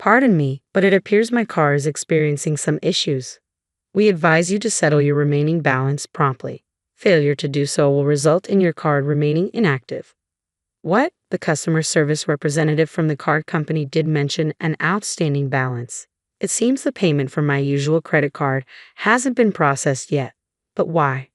Pardon me, but it appears my car is experiencing some issues. We advise you to settle your remaining balance promptly. Failure to do so will result in your card remaining inactive. What? The customer service representative from the card company did mention an outstanding balance. It seems the payment for my usual credit card hasn't been processed yet. But why?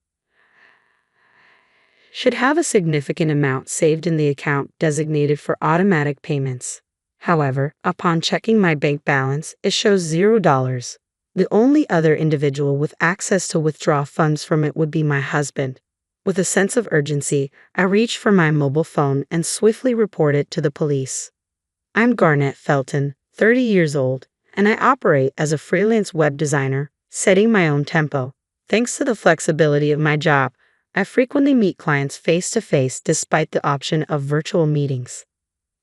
Should have a significant amount saved in the account designated for automatic payments. However, upon checking my bank balance, it shows $0. The only other individual with access to withdraw funds from it would be my husband. With a sense of urgency, I reached for my mobile phone and swiftly reported to the police. I'm Garnett Felton, 30 years old, and I operate as a freelance web designer, setting my own tempo. Thanks to the flexibility of my job, I frequently meet clients face-to-face despite the option of virtual meetings.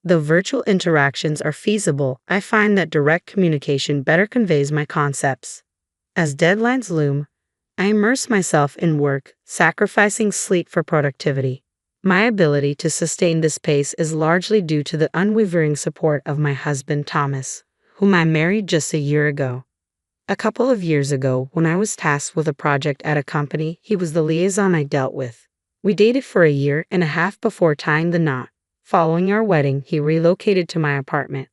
Though virtual interactions are feasible, I find that direct communication better conveys my concepts. As deadlines loom, I immerse myself in work, sacrificing sleep for productivity. My ability to sustain this pace is largely due to the unwavering support of my husband Thomas, whom I married just a year ago. A couple of years ago, when I was tasked with a project at a company, he was the liaison I dealt with. We dated for a year and a half before tying the knot. Following our wedding, he relocated to my apartment.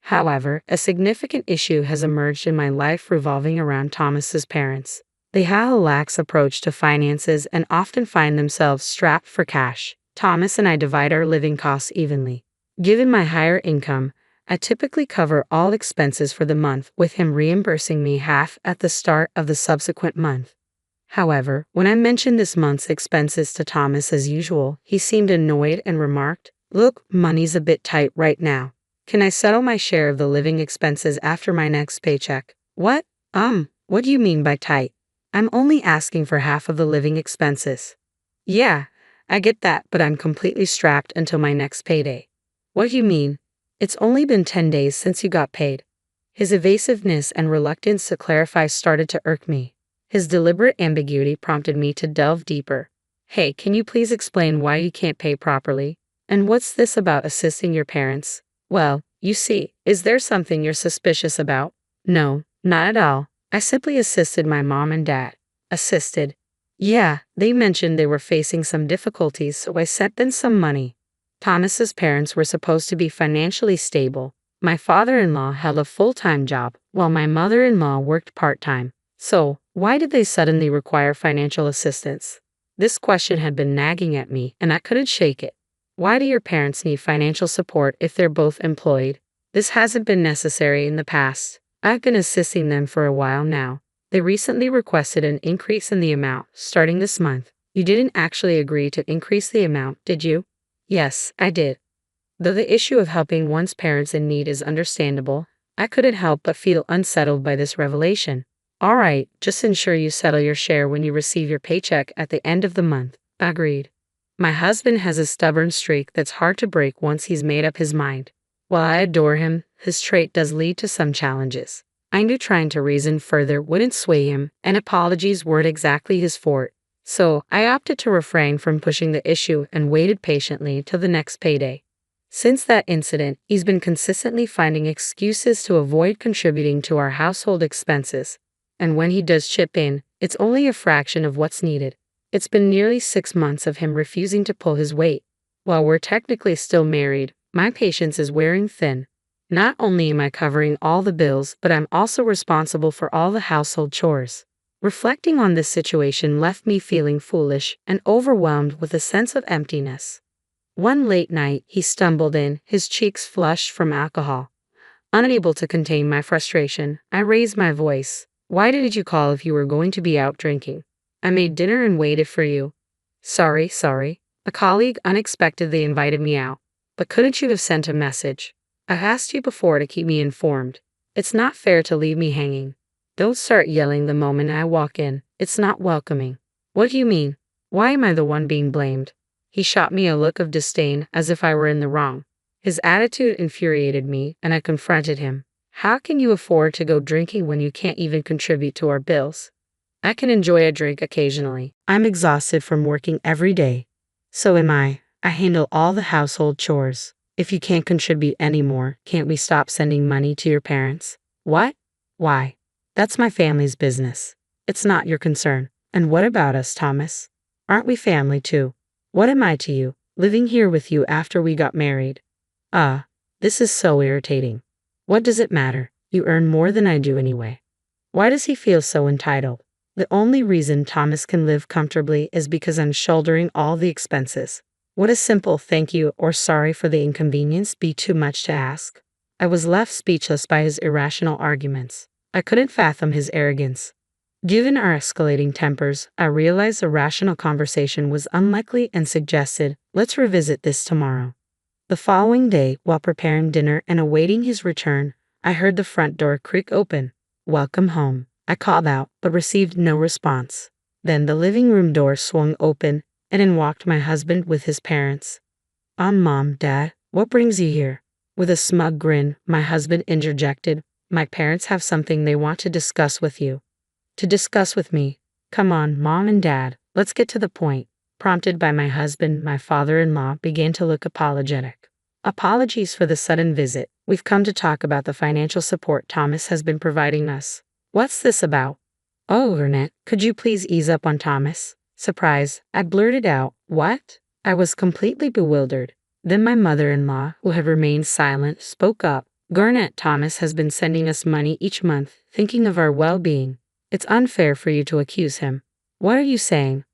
However, a significant issue has emerged in my life revolving around Thomas's parents. They have a lax approach to finances and often find themselves strapped for cash. Thomas and I divide our living costs evenly. Given my higher income, I typically cover all expenses for the month, with him reimbursing me half at the start of the subsequent month. However, when I mentioned this month's expenses to Thomas as usual, he seemed annoyed and remarked, "Look, money's a bit tight right now. Can I settle my share of the living expenses after my next paycheck?" What do you mean by tight? I'm only asking for half of the living expenses." "Yeah, I get that, but I'm completely strapped until my next payday." "What do you mean? It's only been 10 days since you got paid." His evasiveness and reluctance to clarify started to irk me. His deliberate ambiguity prompted me to delve deeper. "Hey, can you please explain why you can't pay properly? And what's this about assisting your parents?" "Well, you see, is there something you're suspicious about?" "No, not at all. I simply assisted my mom and dad." "Assisted?" "Yeah, they mentioned they were facing some difficulties, so I sent them some money." Thomas's parents were supposed to be financially stable. My father-in-law held a full-time job, while my mother-in-law worked part-time. So, why did they suddenly require financial assistance? This question had been nagging at me, and I couldn't shake it. Why do your parents need financial support if they're both employed? This hasn't been necessary in the past. I've been assisting them for a while now. They recently requested an increase in the amount, starting this month. You didn't actually agree to increase the amount, did you? Yes, I did. Though the issue of helping one's parents in need is understandable, I couldn't help but feel unsettled by this revelation. "All right, just ensure you settle your share when you receive your paycheck at the end of the month." Agreed. My husband has a stubborn streak that's hard to break once he's made up his mind. While I adore him, his trait does lead to some challenges. I knew trying to reason further wouldn't sway him, and apologies weren't exactly his forte. So, I opted to refrain from pushing the issue and waited patiently till the next payday. Since that incident, he's been consistently finding excuses to avoid contributing to our household expenses. And when he does chip in, it's only a fraction of what's needed. It's been nearly 6 months of him refusing to pull his weight. While we're technically still married, my patience is wearing thin. Not only am I covering all the bills, but I'm also responsible for all the household chores. Reflecting on this situation left me feeling foolish and overwhelmed with a sense of emptiness. One late night, he stumbled in, his cheeks flushed from alcohol. Unable to contain my frustration, I raised my voice. "Why didn't you call if you were going to be out drinking? I made dinner and waited for you." Sorry. A colleague unexpectedly invited me out. "But couldn't you have sent a message? I've asked you before to keep me informed. It's not fair to leave me hanging. Don't start yelling the moment I walk in. It's not welcoming." "What do you mean? Why am I the one being blamed?" He shot me a look of disdain, as if I were in the wrong. His attitude infuriated me, and I confronted him. "How can you afford to go drinking when you can't even contribute to our bills?" "I can enjoy a drink occasionally. I'm exhausted from working every day." "So am I. I handle all the household chores." If you can't contribute anymore, can't we stop sending money to your parents? What? Why? That's my family's business. It's not your concern. And what about us, Thomas? Aren't we family too? What am I to you, living here with you after we got married? This is so irritating. What does it matter? You earn more than I do anyway. Why does he feel so entitled? The only reason Thomas can live comfortably is because I'm shouldering all the expenses. Would a simple thank you or sorry for the inconvenience be too much to ask? I was left speechless by his irrational arguments. I couldn't fathom his arrogance. Given our escalating tempers, I realized a rational conversation was unlikely and suggested, let's revisit this tomorrow. The following day, while preparing dinner and awaiting his return, I heard the front door creak open. Welcome home, I called out, but received no response. Then the living room door swung open, and in walked my husband with his parents. Mom, Dad, what brings you here? With a smug grin, my husband interjected, my parents have something they want to discuss with you. To discuss with me? Come on, Mom and Dad, let's get to the point. Prompted by my husband, my father-in-law began to look apologetic. Apologies for the sudden visit. We've come to talk about the financial support Thomas has been providing us. What's this about? Oh, Ernest, could you please ease up on Thomas? Surprised, I blurted out, what? I was completely bewildered. Then my mother-in-law, who had remained silent, spoke up. Garnett, Thomas has been sending us money each month, thinking of our well-being. It's unfair for you to accuse him. What are you saying?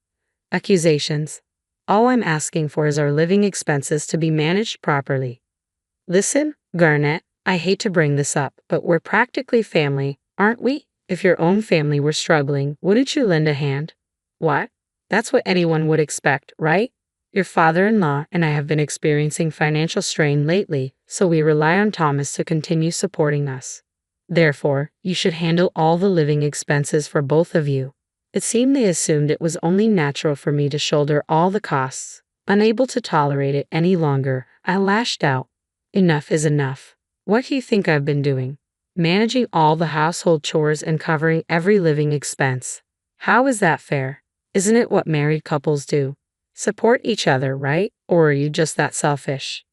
Accusations. All I'm asking for is our living expenses to be managed properly. Listen, Garnett, I hate to bring this up, but we're practically family, aren't we? If your own family were struggling, wouldn't you lend a hand? What? That's what anyone would expect, right? Your father-in-law and I have been experiencing financial strain lately, so we rely on Thomas to continue supporting us. Therefore, you should handle all the living expenses for both of you. It seemed they assumed it was only natural for me to shoulder all the costs. Unable to tolerate it any longer, I lashed out. Enough is enough. What do you think I've been doing? Managing all the household chores and covering every living expense. How is that fair? Isn't it what married couples do? Support each other, right? Or are you just that selfish?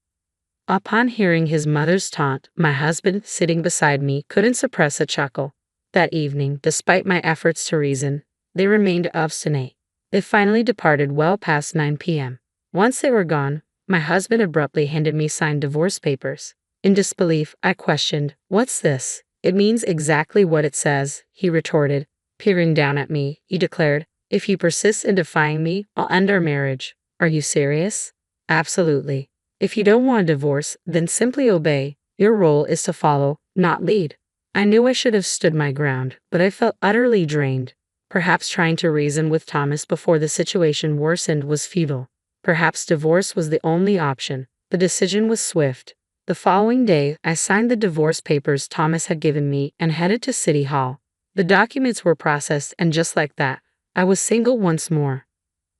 Upon hearing his mother's taunt, my husband, sitting beside me, couldn't suppress a chuckle. That evening, despite my efforts to reason, they remained obstinate. They finally departed well past 9 p.m. Once they were gone, my husband abruptly handed me signed divorce papers. In disbelief, I questioned, what's this? It means exactly what it says, he retorted. Peering down at me, he declared, if you persist in defying me, I'll end our marriage. Are you serious? Absolutely. If you don't want a divorce, then simply obey. Your role is to follow, not lead. I knew I should have stood my ground, but I felt utterly drained. Perhaps trying to reason with Thomas before the situation worsened was futile. Perhaps divorce was the only option. The decision was swift. The following day, I signed the divorce papers Thomas had given me and headed to City Hall. The documents were processed, and just like that, I was single once more.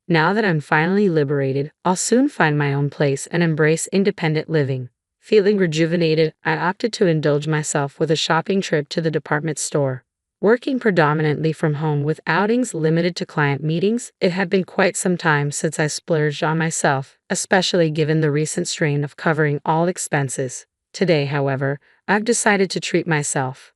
Now that I'm finally liberated, I'll soon find my own place and embrace independent living. Feeling rejuvenated, I opted to indulge myself with a shopping trip to the department store. Working predominantly from home with outings limited to client meetings, it had been quite some time since I splurged on myself, especially given the recent strain of covering all expenses. Today, however, I've decided to treat myself.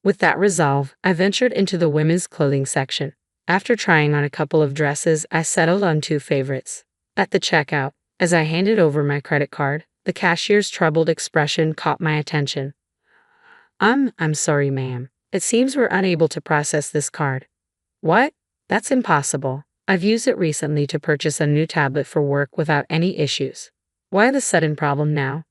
With that resolve, I ventured into the women's clothing section. After trying on a couple of dresses, I settled on 2 favorites. At the checkout, as I handed over my credit card, the cashier's troubled expression caught my attention. I'm sorry, ma'am. It seems we're unable to process this card. What? That's impossible. I've used it recently to purchase a new tablet for work without any issues. Why the sudden problem now?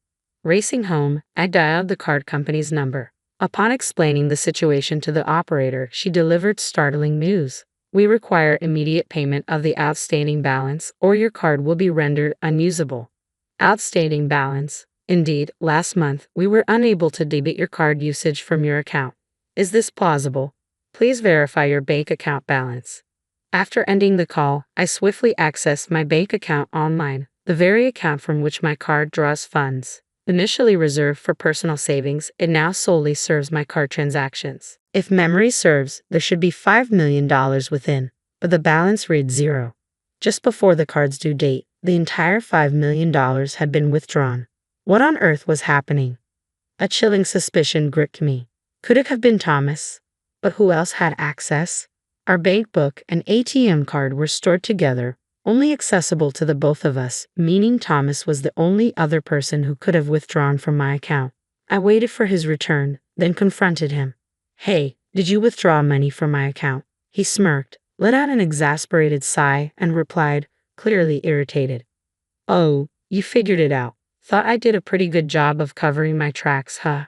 Racing home, I dialed the card company's number. Upon explaining the situation to the operator, she delivered startling news. We require immediate payment of the outstanding balance, or your card will be rendered unusable. Outstanding balance. Indeed, last month, we were unable to debit your card usage from your account. Is this plausible? Please verify your bank account balance. After ending the call, I swiftly accessed my bank account online, the very account from which my card draws funds. Initially reserved for personal savings, it now solely serves my card transactions. If memory serves, there should be $5 million within, but the balance reads 0. Just before the card's due date, the entire $5 million had been withdrawn. What on earth was happening? A chilling suspicion gripped me. Could it have been Thomas? But who else had access? Our bank book and ATM card were stored together, only accessible to the both of us, meaning Thomas was the only other person who could have withdrawn from my account. I waited for his return, then confronted him. Hey, did you withdraw money from my account? He smirked, let out an exasperated sigh, and replied, clearly irritated. Oh, you figured it out. Thought I did a pretty good job of covering my tracks, huh?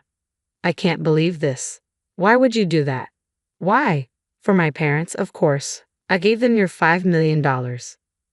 I can't believe this. Why would you do that? Why? For my parents, of course. I gave them your $5 million.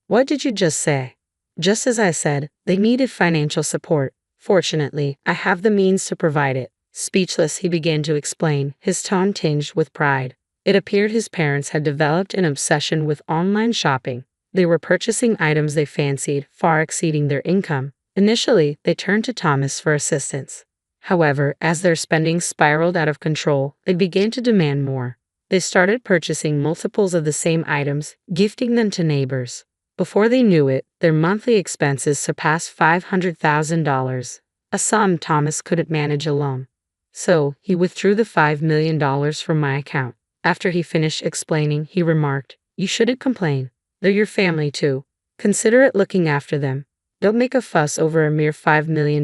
What did you just say? Just as I said, they needed financial support. Fortunately, I have the means to provide it. Speechless, he began to explain, his tone tinged with pride. It appeared his parents had developed an obsession with online shopping. They were purchasing items they fancied, far exceeding their income. Initially, they turned to Thomas for assistance. However, as their spending spiraled out of control, they began to demand more. They started purchasing multiples of the same items, gifting them to neighbors. Before they knew it, their monthly expenses surpassed $500,000, a sum Thomas couldn't manage alone. So, he withdrew the $5 million from my account. After he finished explaining, he remarked, "You shouldn't complain. They're your family too. Consider it looking after them. Don't make a fuss over a mere $5 million.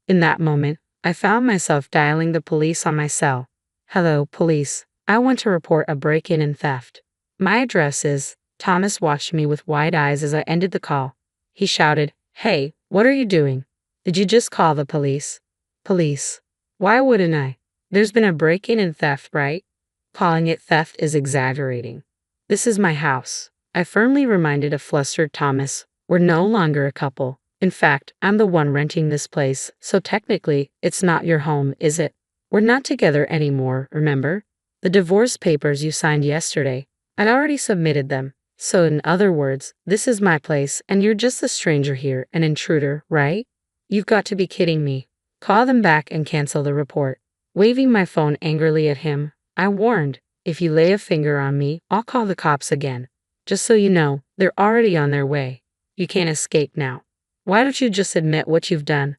In that moment, I found myself dialing the police on my cell. Hello, police. I want to report a break-in and theft. My address is... Thomas watched me with wide eyes as I ended the call. He shouted, "Hey, what are you doing? Did you just call the police?" Police. Why wouldn't I? There's been a break-in and theft, right? Calling it theft is exaggerating. This is my house. I firmly reminded a flustered Thomas. We're no longer a couple. In fact, I'm the one renting this place, so technically, it's not your home, is it? We're not together anymore, remember? The divorce papers you signed yesterday, I'd already submitted them. So in other words, this is my place and you're just a stranger here, an intruder, right? You've got to be kidding me. Call them back and cancel the report. Waving my phone angrily at him, I warned, if you lay a finger on me, I'll call the cops again. Just so you know, they're already on their way. You can't escape now. Why don't you just admit what you've done?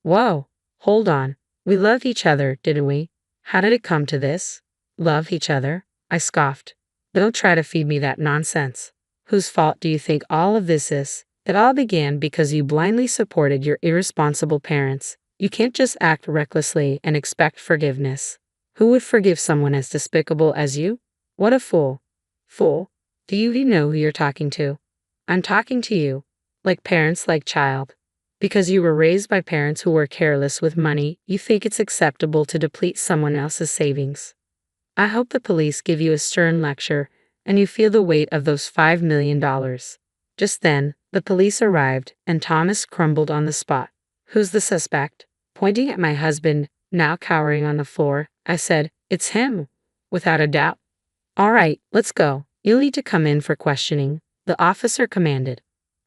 Whoa, hold on. We loved each other, didn't we? How did it come to this? Love each other? I scoffed. Don't try to feed me that nonsense. Whose fault do you think all of this is? It all began because you blindly supported your irresponsible parents. You can't just act recklessly and expect forgiveness. Who would forgive someone as despicable as you? What a fool. Fool? Do you even know who you're talking to? I'm talking to you. Like parents, like child. Because you were raised by parents who were careless with money, you think it's acceptable to deplete someone else's savings. I hope the police give you a stern lecture and you feel the weight of those $5 million. Just then, the police arrived and Thomas crumbled on the spot. Who's the suspect? Pointing at my husband, now cowering on the floor, I said, "It's him." Without a doubt. "All right, let's go. You'll need to come in for questioning," the officer commanded.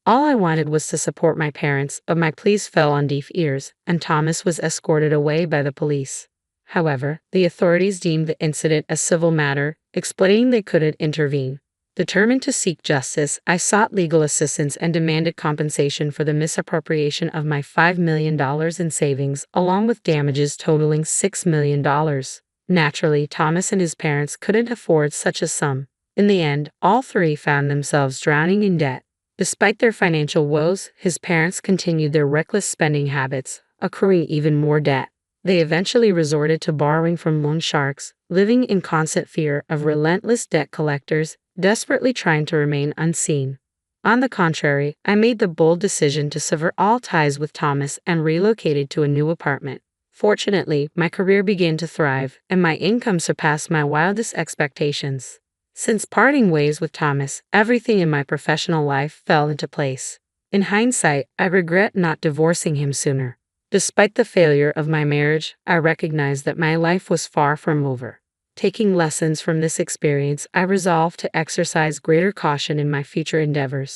All I wanted was to support my parents, but my pleas fell on deaf ears, and Thomas was escorted away by the police. However, the authorities deemed the incident a civil matter, explaining they couldn't intervene. Determined to seek justice, I sought legal assistance and demanded compensation for the misappropriation of my $5 million in savings, along with damages totaling $6 million. Naturally, Thomas and his parents couldn't afford such a sum. In the end, all three found themselves drowning in debt. Despite their financial woes, his parents continued their reckless spending habits, accruing even more debt. They eventually resorted to borrowing from loan sharks, living in constant fear of relentless debt collectors, desperately trying to remain unseen. On the contrary, I made the bold decision to sever all ties with Thomas and relocated to a new apartment. Fortunately, my career began to thrive, and my income surpassed my wildest expectations. Since parting ways with Thomas, everything in my professional life fell into place. In hindsight, I regret not divorcing him sooner. Despite the failure of my marriage, I recognized that my life was far from over. Taking lessons from this experience, I resolved to exercise greater caution in my future endeavors.